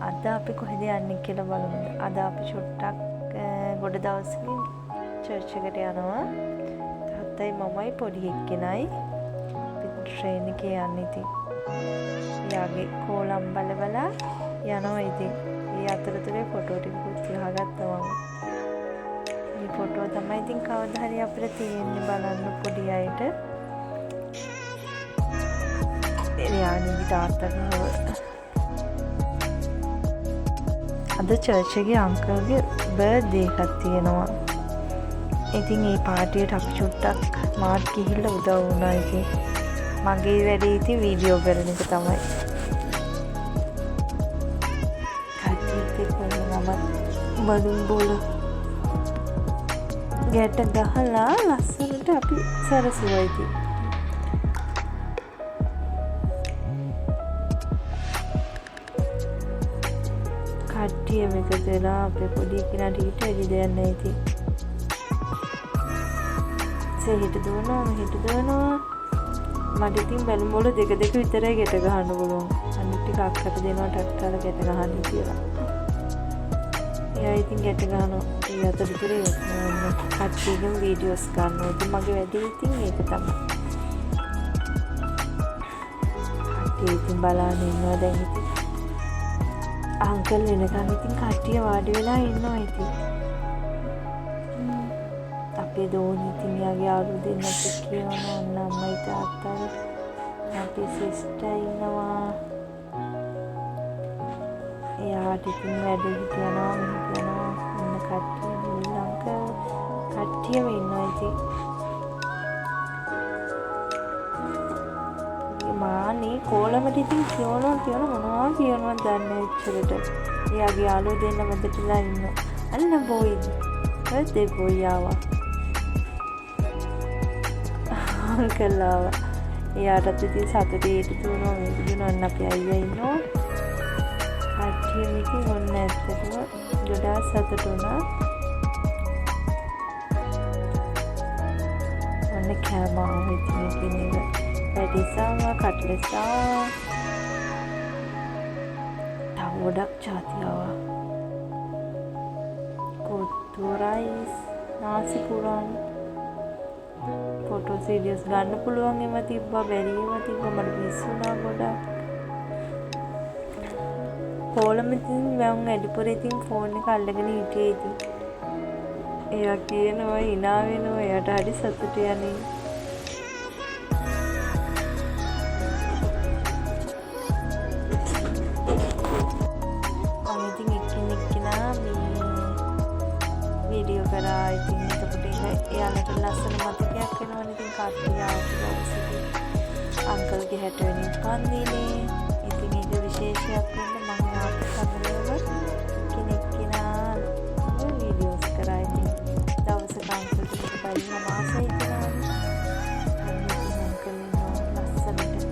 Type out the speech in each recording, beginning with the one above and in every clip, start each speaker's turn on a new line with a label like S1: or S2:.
S1: අද අපි කොහෙද යන්නේ කියලා බලමු. අද අපි චුට්ටක් ගොඩ දවසකින් චර්ච් එකට යනවා. තාත්තයි මමයි පොඩි එක්කෙනයි ට්‍රේන් එකේ යන්නේ. ඉතින් යාගේ කෝලම් බලබලා යනවා. ඉතින් ඒ අතරතුරේ ෆොටෝ ටිකකුත් ගහගත්තා මම. මේ ෆොටෝ තමයි ඉතින් කවදා හරි අපිට තියෙන්නේ බලන්න පොඩි අයට. එයාගේ තාත්තගේ අද චර්ච් එකේ අංකල්ගේ බර්ත්ඩේ එකක් තියෙනවා. ඉතින් ඒ පාටියට අපි චුට්ටක් මාත් ගිහිල්ලා උදව් වුණා. ඉතින් මගේ වැඩේ ඉතින් වීඩියෝ කරන එක තමයි. කට්ටියත් එක්ක මම බලුන් බෝල ගැට ගහලා ලස්සනට අපි සැරසුවා. ඉතින් කට්ටිය එකතු වෙලා අපේ පොඩි කෙනාට ඊට වැඩි දෙයක් නැහැ. ඉතින් සෙහිට දුවනවා මෙහිට දුවනවා. මට ඉතින් බැලුම් බෝල දෙක විතරයි ගැට ගහන්න පුළුවන්. අනිත් ටික අක්කට දෙනවා ටක්ටාල ගැට ගහන්න කියලා. එයා ඉතින් ගැට ගහනවා. ඒ අතරතුරේ කට්ටියගෙන් වීඩියෝස් ගන්නවා. ඉතින් මගේ වැඩේ ඉතින් ඒක තමයි. කට්ටිය ඉතින් බලන්න ඉන්නවා දැන්. ඉතින් අංකල් වෙනකන් ඉතින් කට්ටිය වාඩි වෙලා ඉන්නවා. ඉතින් අපේ දෝනි ඉතින් යාගේ යාළු දෙන්නත් කියනවා ඔන්න අම්මයි තාත්තයි අපේ සිස්ටර් ඉන්නවා. එයාට ඉතින් වැඩ හිටියනවා මෙහෙ ඔන්න කට්ටිය අංකල් කට්ටියම ඉන්නවා. ඉතින් මානේ කෝලමට ඉතින් කියනවා මොනවා කියනවද දන්නේ ඉච්චරට. එයාගේ යාළුවෝ දෙන්න මැදටලා ඉන්නවා. අන්න බෝයි බර්ත්ඩේ බෝයි ආවා. අංකල් ආවා. එයාටත් ඉතින් සතුටේ ඊට දුවනවා මේක දුවනවා. අන්න අපේ අයියා ඉන්නවා. කට්ටිය ඉතින් ඔන්න ඇත්තටම ගොඩාක් සතුටු වුණා. ඔන්න කෑම ආවා ඉතින් මේකේ පැටිසාවා කට්ලෙට්සා තව ගොඩක් ජාති ආවා. කොත්තු රයිස් නාසි පුරන් ෆොටෝ සීඩියස් ගන්න පුළුවන් ඒව තිබ්බා. බැරි ඒව තිබ්බා. මට පිස්සුනා ගොඩක්. කොලම ඉතින් මම වැඩිපුර ඉතින් ෆෝන් එක අල්ලගෙන හිටියේ. ඉතින් එයා කියනවා hina වෙනවා. එයාට හරි සතුටු යන්නේ. වීඩියෝ කරා. ඉතින් එතකොට එයාලට ලස්සන මතකයක් වෙනවනේ. ඉතින් කට්ටිය ආවා අංකල්ගේ 60 වෙනි උපන්දිනේ. ඉතින් ඒක විශේෂයක් වෙන්න මම ආපු සමයවල කෙනා වීඩියෝස් කරා. ඉතින් දවසක අංකල්ට බලන්න මාසයි කරානේ. අංකල් ලස්සනට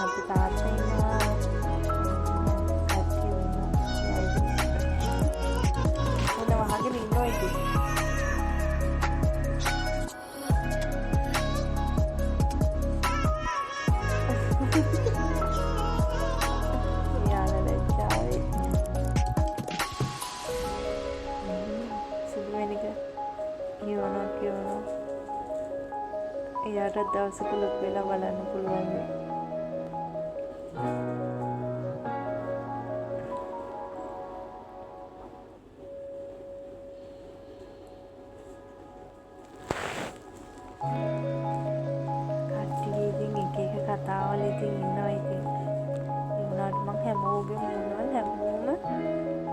S1: අපේ තාත්තා ඉන්නවා. කට්ටිය ඉන්නවා. වහගෙන ඉන්නවා. ඉතින් යාළුවා ලැජ්ජාවේ සුදු වෙනක කියනවා. එයාට දවසක ලොකු වෙලා බලන්න පුළුවන්. කතාවල ඉතින් ඉන්නවා. ඉතින් ඒ වුණාට මම හැමෝගෙම මොනවද හැමෝම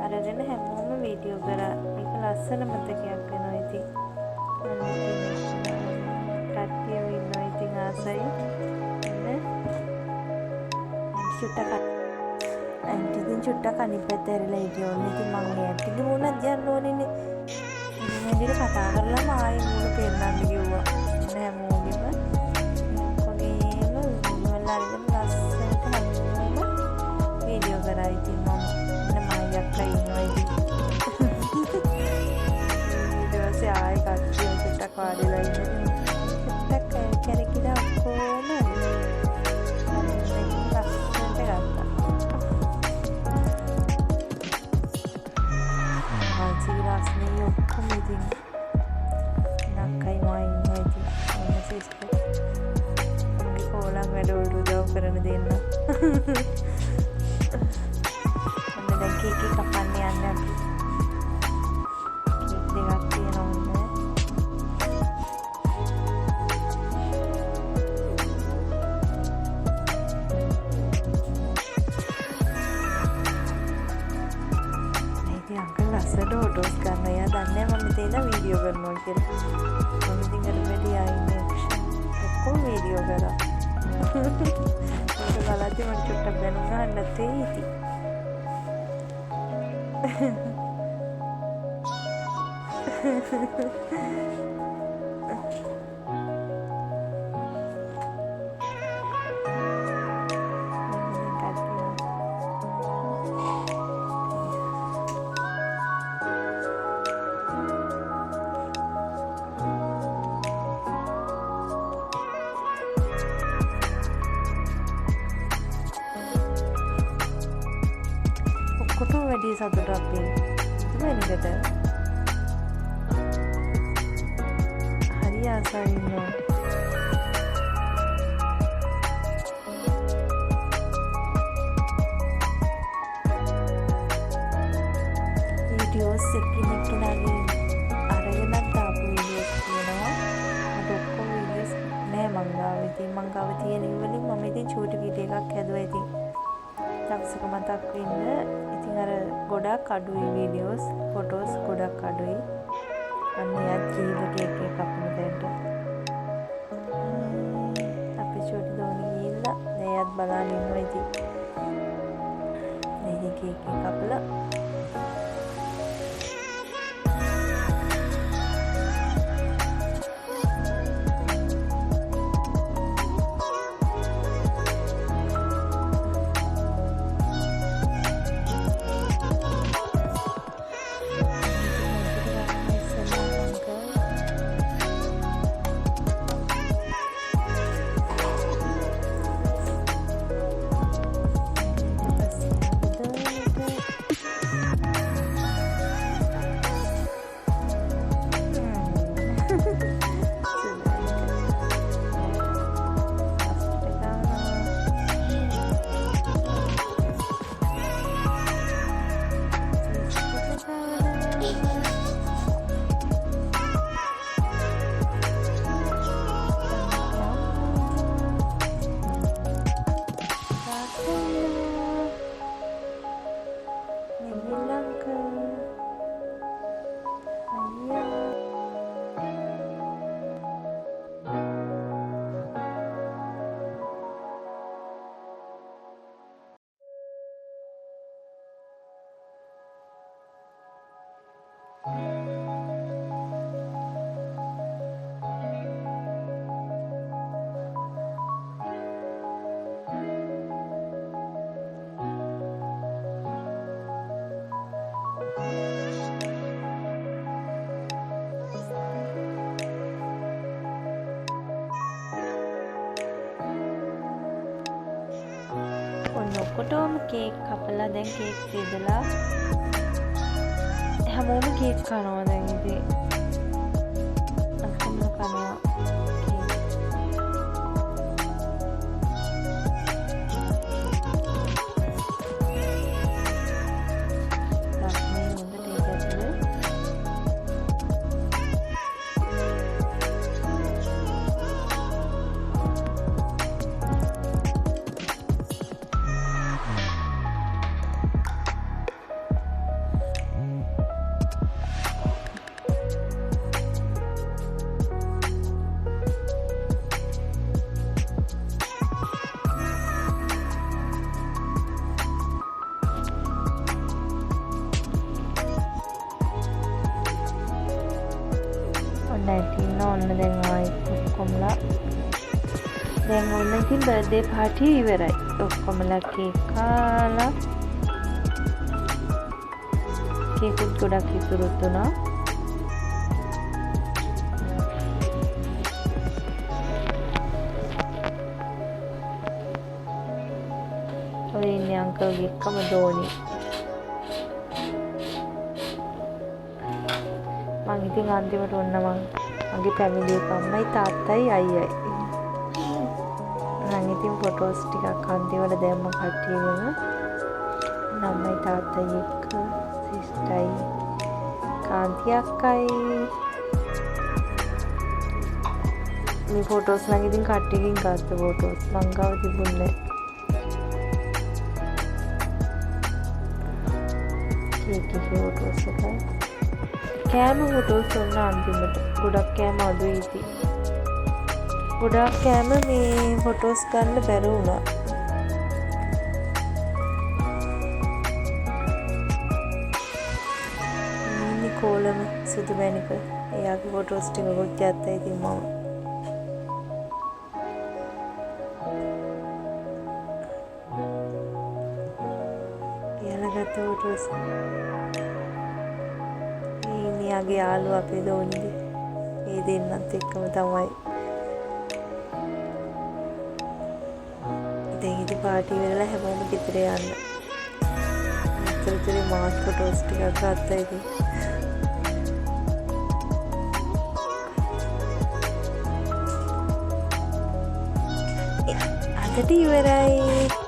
S1: අරගෙන හැමෝම වීඩියෝ කරා. මේක ලස්සන මතකයක් වෙනවා. ඉතින් කට්ටිය ඉන්නවා. ඉතින් ආසයි චුට්ටක් අනිත් පැත්ත ඇරිලා හිටියෝනේ. ඉතින් මම එයාටගේ මුණක් දියන්න ඕනේනේ. ඉතින් ඇවිල්ලා කතා කරලාම ආයෙ මුණ පෙන්නන්න කිව්වා. හැමෝගෙම ලස්සනට හැමෝම වීඩියෝ කරා. ඉතින් මම මායි අක්කා ඉන්නවා. ඉතින් ඊට පස්සේ ආයෙ කට්ටිය චුට්ටක් වාඩිලා ඉන්නවා. චුට්ටක් කැරකිලා ඔක්කොම ලස්සනට සිස්ටර්. මගේ කෝලම් වැඩවලට උදව් කරන දෙන්න. ඔන්න දැන් කේක් එක කපන්න යන්න අපි. කේක් දෙකක් තියෙනවා ඔන්න. ලස්සට ෆොටෝස් ගන්න. එයා දන්නේ මම මෙතන ඉඳන් වීඩියෝ කරනවා කියලා. මම ඉතින් අර වැඩි ආන්නේ ඔක්කොම වීඩියෝ කරා. ඒක බලද්දි මට චුට්ටක් දැනුණා නැත්තේ ඉති. ඔක්කොටම වැඩි සතුට අපි වෙනකට හරි ආසාවෙන් ඉන්නවා. වීඩියෝස් එක්කෙනාගේ අරගෙනත් දාපු වීඩියෝස් තියෙනවා. මට ඔක්කොම වීඩියෝස් නෑ මං ගාව. ඉතින් මං ගාව තියෙන වලින් මම ඉතින් චූටි වීඩියෝ එකක් හැදුවා. ඉතින් දවසක මතක් වෙන්න. ඉතින් අර ගොඩක් අඩුයි වීඩියෝස් ෆොටෝස් ගොඩක් අඩුයි. අන්න යත් කීලා කේක් එක කපන දෙන්න. අපි චූටි දෝනි ගිහිල්ලා දැන් යත් බලන් ඉන්නවා. ඉතින් මේ කේක් එක කපලා ඔක්කොටම කේක් කපලා දැන් කේක් බෙදලා හැමෝම කේක් කනවා දැන් ඉතින් අක්කම කනවා ඔන්න දැන් ආයෙත් ඔක්කොමලා දැන් ඔන්න ඉතින් බර්ත්ඩේ පාටි ඉවරයි. ඔක්කොමලා කේක් කාලා කේකුත් ගොඩක් ඉතුරුත් වුණා. ඔය ඉන්නේ අංකල්ගේ එක්කම දෝනි. මං ඉතින් අන්තිමට ඔන්න මං මගේ ෆැමිලි එක අම්මයි තාත්තයි අයියයි. මම ඉතින් ෆොටෝස් ටිකක් අන්තිමට දැම්ම කට්ටියගෙම. අම්මයි තාත්තයි එක්ක සිස්ටයි කාන්ති අක්කයි. මේ ෆොටෝස් නම් ඉතින් කට්ටියකින් ගත්ත ෆොටෝස් මං ගාව තිබුණේ කේක් එකේ ෆොටෝස් එකයි. කෑම ෆොටෝස් ඔන්න අන්තිමට ගොඩක් කෑම අඩුයි ඉතින්. ගොඩක් කෑම මේ ෆොටෝස් ගන්න බැරි වුණා. නිකෝලම සුදු මැණික එයාගේ ෆොටෝස් ටිකකුත් ගත්තා ඉතින් මම. එයාලා ගත්ත ෆොටෝස් යාගේ යාළුවා අපේ දෝනිද ඒ දෙන්නත් එක්කම තමයි. දැන් ඉතින් පාටි වෙලා හැමෝම ගෙදර යන්න. අතරතුරේ මාත් ෆොටෝස් ටිකක් ගත්තා ඉතින්. අදට ඉවරයි.